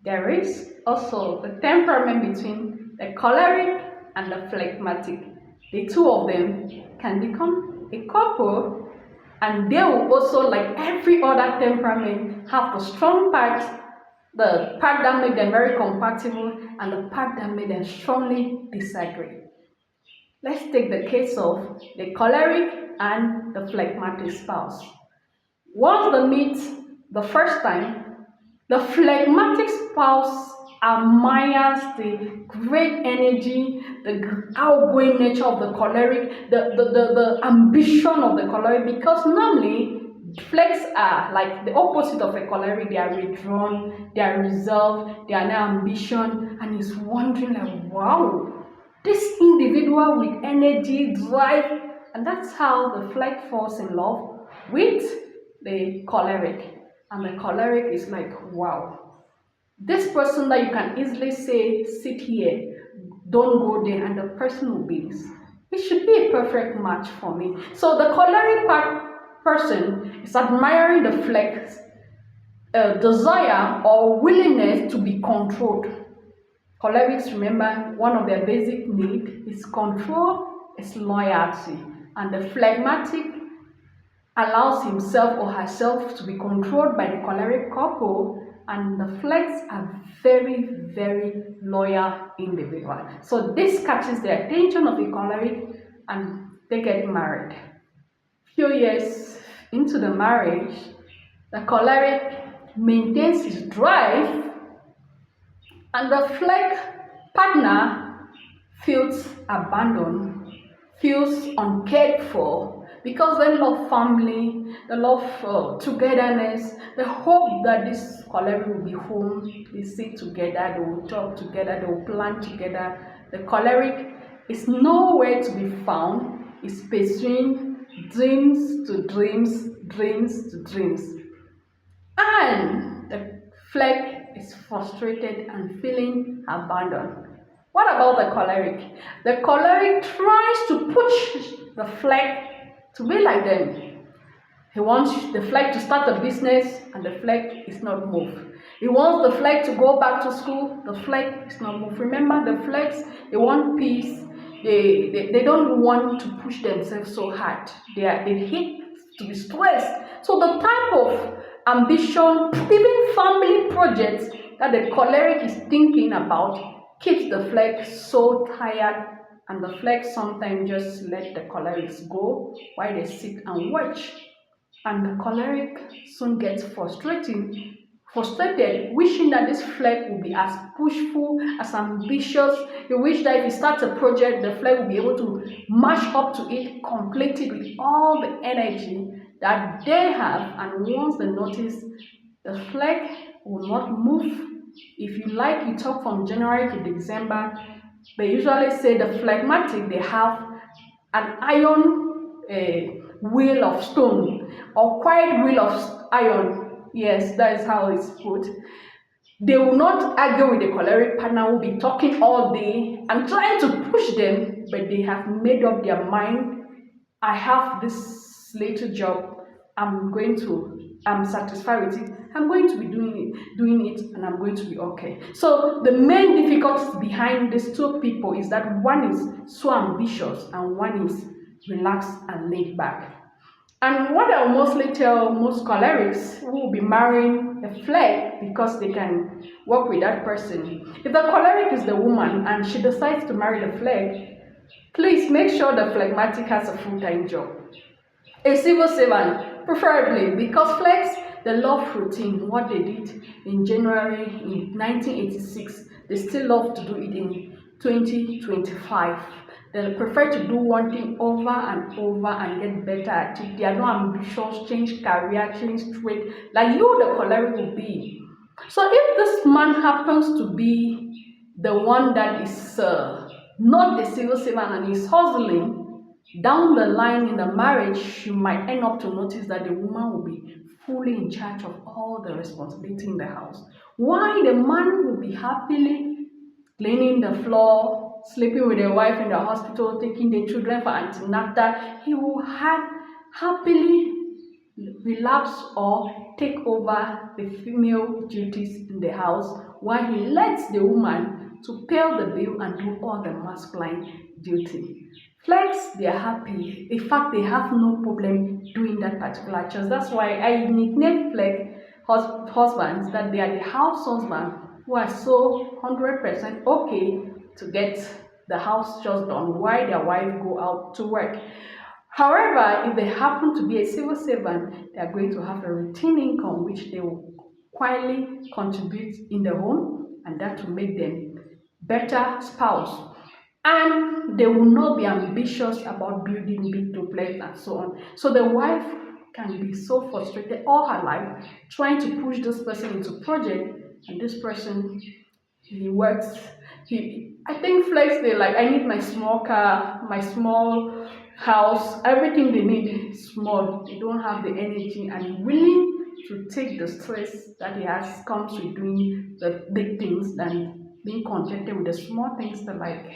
There is also the temperament between the choleric and the phlegmatic. The two of them can become a couple, and they will also, like every other temperament, have the strong part, the part that make them very compatible, and the part that make them strongly disagree. Let's take the case of the choleric and the phlegmatic spouse. Once they meet the first time, the phlegmatic spouse admires the great energy, the outgoing nature of the choleric, the ambition of the choleric, because normally phlegs are like the opposite of a choleric. They are withdrawn, they are reserved, they are no ambition, and he's wondering like, wow, this individual with energy, drive, and that's how the phleg falls in love with the choleric. And the choleric is like, wow, this person that you can easily say, sit here, don't go there, and the person obeys. It should be a perfect match for me. So the choleric person is admiring the phleg's desire or willingness to be controlled. Cholerics, remember, one of their basic needs is control, is loyalty, and the phlegmatic allows himself or herself to be controlled by the choleric couple, and the phlegs are very, very loyal individuals. So this catches the attention of the choleric, and they get married. Few years into the marriage, the choleric maintains his drive, and the phleg partner feels abandoned, feels uncared for, because they love family, they love togetherness. They hope that this choleric will be home, they sit together, they will talk together, they will plan together. The choleric is nowhere to be found, is pursuing dreams to dreams, dreams to dreams. And the phleg is frustrated and feeling abandoned. What about the choleric? The choleric tries to push the phleg to be like them. He wants the phleg to start a business, and the phleg is not moved. He wants the phleg to go back to school, the phleg is not moved. Remember, the phlegs, they want peace. They don't want to push themselves so hard. They hate to be stressed. So the type of ambition, even family projects that the choleric is thinking about keeps the phleg so tired, and the phleg sometimes just let the cholerics go while they sit and watch. And the choleric soon gets frustrated, wishing that this phleg will be as pushful, as ambitious. He wishes that if he starts a project, the phleg will be able to match up to it, complete it with all the energy that they have. And once they notice, the phleg will not move. If you like, you talk from January to December. They usually say the phlegmatic, they have an iron wheel of stone, or quiet wheel of iron. Yes, that is how it's put. They will not argue with the choleric partner, will be talking all day and trying to push them, but they have made up their mind. I have this little job, I'm satisfied with it, I'm going to be doing it, and I'm going to be okay. So the main difficulty behind these two people is that one is so ambitious and one is relaxed and laid back. And what I'll mostly tell most cholerics who will be marrying a phleg because they can work with that person, if the choleric is the woman and she decides to marry the phleg, please make sure the phlegmatic has a full-time job. A civil servant, preferably, because phlegs, they love routine. What they did in January in 1986, they still love to do it in 2025. They prefer to do one thing over and over and get better at it. They are not ambitious, change career, change trade, like you, the choleric, will be. So if this man happens to be the one that is not the civil servant and is hustling, down the line in the marriage, you might end up to notice that the woman will be fully in charge of all the responsibility in the house. Why the man will be happily cleaning the floor, sleeping with the wife in the hospital, taking the children for antenatal. He will happily relapse or take over the female duties in the house, while he lets the woman to pay the bill and do all the masculine duty. Flex, they are happy. In fact, they have no problem doing that particular chores. That's why I nickname Flex husbands that they are the house husband who are so 100% okay to get the house chores done while their wife go out to work. However, if they happen to be a civil servant, they are going to have a routine income which they will quietly contribute in the home, and that will make them better spouse. And they will not be ambitious about building big duplex and so on. So the wife can be so frustrated all her life trying to push this person into project, and this person, he works. He, I think flex, they like, I need my small car, my small house, everything they need is small. They don't have the energy and willing to take the stress that he has comes with doing the big things than being contented with the small things that like